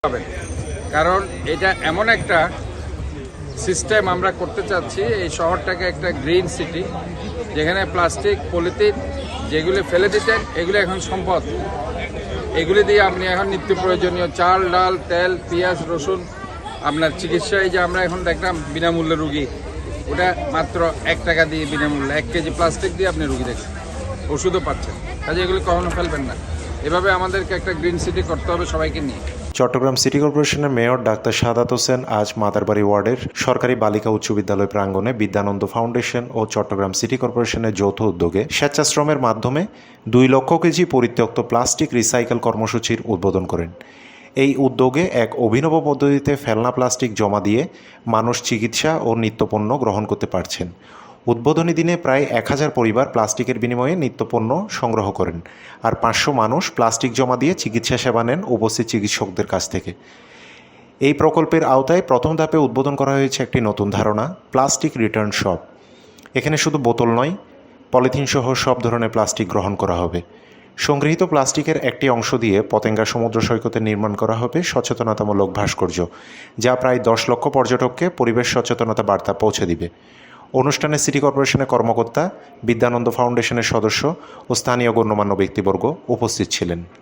পাবেন, কারণ এটা এমন একটা সিস্টেম আমরা করতে চাচ্ছি এই শহরটাকে একটা গ্রিন সিটি, যেখানে প্লাস্টিক পলিথিন যেগুলি ফেলে দিতেন এগুলো এখন সম্পদ। এগুলি দিয়ে আপনি এখন নিত্য প্রয়োজনীয় চাল, ডাল, তেল, পেঁয়াজ, রসুন, আপনার চিকিৎসায় যে আমরা এখন দেখলাম বিনামূল্যে রুগী, ওটা মাত্র 1 টাকা দিয়ে বিনামূল্যে 1 কেজি প্লাস্টিক দিয়ে আপনি রুগী দেখছেন, ওষুধও পাচ্ছেন। কাজে এগুলি কখনো ফেলবেন না। এভাবে আমাদেরকে একটা গ্রিন সিটি করতে হবে সবাইকে নিয়ে। চট্টগ্রাম সিটি কর্পোরেশনের মেয়র ডাক্তার সাদাত হোসেন আজ মাদারবাড়ি ওয়ার্ডের সরকারি বালিকা উচ্চ বিদ্যালয় প্রাঙ্গণে বিদ্যানন্দ ফাউন্ডেশন ও চট্টগ্রাম সিটি কর্পোরেশনের যৌথ উদ্যোগে স্বেচ্ছাশ্রমের মাধ্যমে 2 লক্ষ কেজি পরিত্যক্ত প্লাস্টিক রিসাইকেল কর্মসূচির উদ্বোধন করেন। এই উদ্যোগে এক অভিনব পদ্ধতিতে ফেলনা প্লাস্টিক জমা দিয়ে মানুষ চিকিৎসা ও নিত্যপণ্য গ্রহণ করতে পারছেন। উদ্বোধনী দিনে প্রায় 1000 পরিবার প্লাস্টিকের বিনিময়ে নিত্যপণ্য সংগ্রহ করেন, আর 500 মানুষ প্লাস্টিক জমা দিয়ে চিকিৎসা সেবা নেন উপস্থিত চিকিৎসকদের কাছ থেকে। এই প্রকল্পের আওতায় প্রথম ধাপে উদ্বোধন করা হয়েছে একটি নতুন ধারণা, প্লাস্টিক রিটার্ন শপ। এখানে শুধু বোতল নয়, পলিথিন সহ সব ধরনের প্লাস্টিক গ্রহণ করা হবে। সংগৃহীত প্লাস্টিকের একটি অংশ দিয়ে পতেঙ্গা সমুদ্র সৈকতে নির্মাণ করা হবে সচেতনতামূলক ভাস্কর্য, যা প্রায় 10 লক্ষ পর্যটককে পরিবেশ সচেতনতা বার্তা পৌঁছে দিবে। অনুষ্ঠানে সিটি কর্পোরেশনের কর্মকর্তা, বিদ্যানন্দ ফাউন্ডেশনের সদস্য ও স্থানীয় গণ্যমান্য ব্যক্তিবর্গ উপস্থিত ছিলেন।